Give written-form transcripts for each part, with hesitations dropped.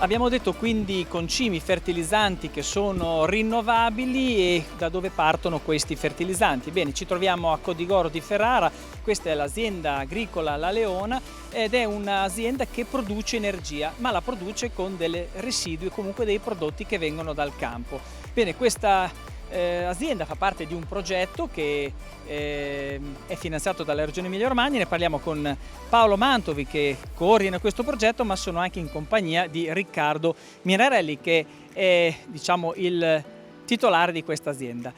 Abbiamo detto quindi concimi, fertilizzanti che sono rinnovabili e da dove partono questi fertilizzanti? Bene, ci troviamo a Codigoro di Ferrara, questa è l'azienda agricola La Leona ed è un'azienda che produce energia, ma la produce con dei residui, comunque dei prodotti che vengono dal campo. Bene, questa azienda fa parte di un progetto che è finanziato dalla Regione Emilia-Romagna. Ne parliamo con Paolo Mantovi che coordina questo progetto, ma sono anche in compagnia di Riccardo Minarelli che è, diciamo, il titolare di questa azienda.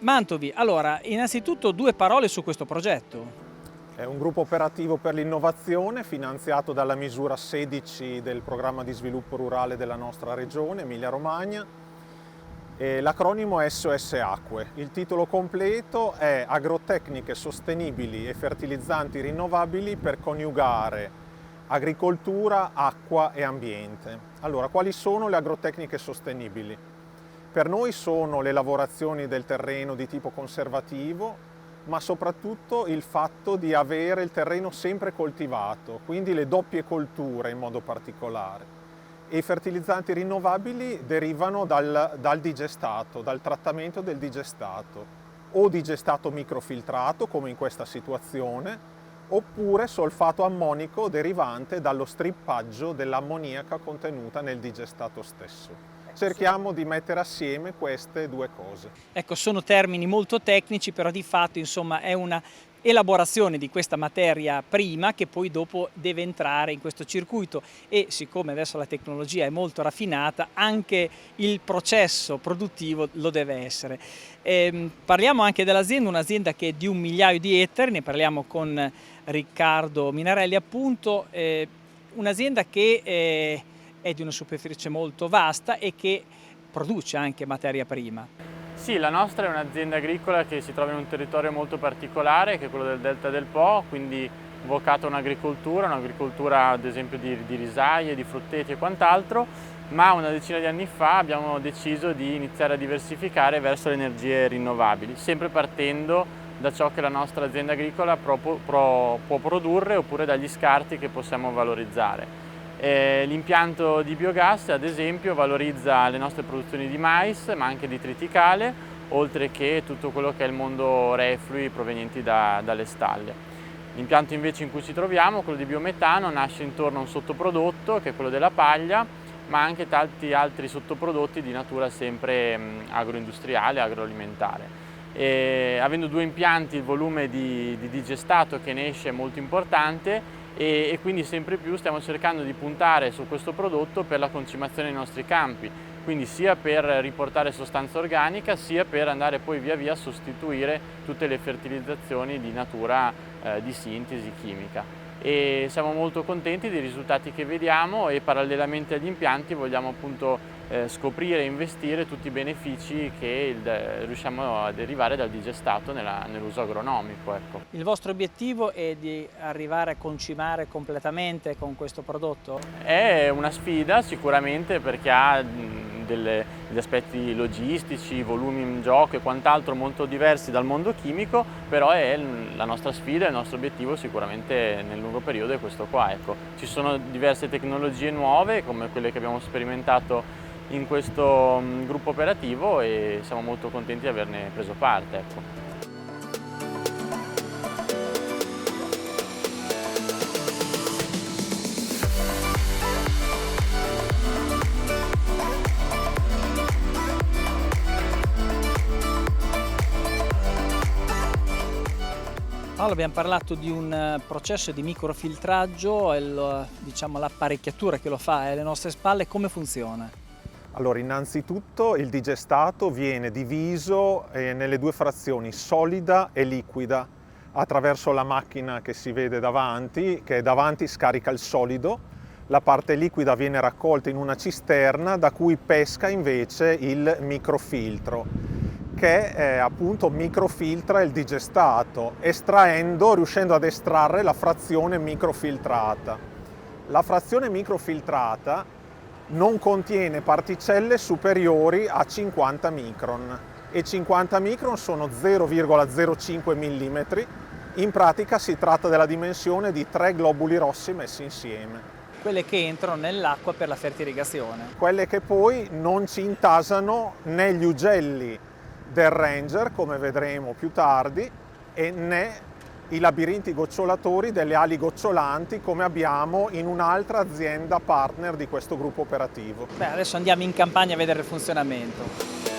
Mantovi, allora, innanzitutto due parole su questo progetto. È un gruppo operativo per l'innovazione finanziato dalla misura 16 del programma di sviluppo rurale della nostra regione, Emilia-Romagna. L'acronimo è SOS Acque. Il titolo completo è Agrotecniche sostenibili e fertilizzanti rinnovabili per coniugare agricoltura, acqua e ambiente. Allora, quali sono le agrotecniche sostenibili? Per noi sono le lavorazioni del terreno di tipo conservativo, ma soprattutto il fatto di avere il terreno sempre coltivato, quindi le doppie colture in modo particolare. E i fertilizzanti rinnovabili derivano dal digestato, dal trattamento del digestato, o digestato microfiltrato come in questa situazione, oppure solfato ammonico derivante dallo strippaggio dell'ammoniaca contenuta nel digestato stesso. Cerchiamo di mettere assieme queste due cose. Ecco, sono termini molto tecnici, però di fatto insomma è una elaborazione di questa materia prima che poi dopo deve entrare in questo circuito e siccome adesso la tecnologia è molto raffinata anche il processo produttivo lo deve essere. Parliamo anche dell'azienda, un'azienda che è di 1 migliaio di ettari, ne parliamo con Riccardo Minarelli appunto, un'azienda che è di una superficie molto vasta e che produce anche materia prima. Sì, la nostra è un'azienda agricola che si trova in un territorio molto particolare, che è quello del Delta del Po, quindi vocato a un'agricoltura ad esempio di risaie, di frutteti e quant'altro, ma una decina di anni fa abbiamo deciso di iniziare a diversificare verso le energie rinnovabili, sempre partendo da ciò che la nostra azienda agricola può produrre oppure dagli scarti che possiamo valorizzare. L'impianto di biogas ad esempio valorizza le nostre produzioni di mais ma anche di triticale oltre che tutto quello che è il mondo reflui provenienti dalle stalle. L'impianto invece in cui ci troviamo, quello di biometano, nasce intorno a un sottoprodotto che è quello della paglia ma anche tanti altri sottoprodotti di natura sempre agroindustriale, agroalimentare. Avendo due impianti il volume di digestato che ne esce è molto importante e quindi sempre più stiamo cercando di puntare su questo prodotto per la concimazione nei nostri campi, quindi sia per riportare sostanza organica sia per andare poi via via a sostituire tutte le fertilizzazioni di natura di sintesi chimica. E siamo molto contenti dei risultati che vediamo e parallelamente agli impianti vogliamo appunto scoprire e investire tutti i benefici che riusciamo a derivare dal digestato nell'uso agronomico. Ecco. Il vostro obiettivo è di arrivare a concimare completamente con questo prodotto? È una sfida sicuramente perché ha degli aspetti logistici, volumi in gioco e quant'altro molto diversi dal mondo chimico, però è la nostra sfida, il nostro obiettivo sicuramente nel lungo periodo è questo qua. Ecco. Ci sono diverse tecnologie nuove come quelle che abbiamo sperimentato in questo gruppo operativo e siamo molto contenti di averne preso parte. Ecco. Paolo, abbiamo parlato di un processo di microfiltraggio e diciamo, l'apparecchiatura che lo fa è alle nostre spalle, come funziona? Allora, innanzitutto il digestato viene diviso nelle due frazioni, solida e liquida, attraverso la macchina che si vede davanti, che davanti scarica il solido, la parte liquida viene raccolta in una cisterna da cui pesca invece il microfiltro, che appunto microfiltra il digestato, riuscendo ad estrarre la frazione microfiltrata. La frazione microfiltrata non contiene particelle superiori a 50 micron e 50 micron sono 0,05 mm. In pratica si tratta della dimensione di 3 globuli rossi messi insieme. quelle che entrano nell'acqua per la fertilizazione. Quelle che poi non ci intasano né gli ugelli del Ranger, come vedremo più tardi, e né i labirinti gocciolatori delle ali gocciolanti, come abbiamo in un'altra azienda partner di questo gruppo operativo. Beh, adesso andiamo in campagna a vedere il funzionamento.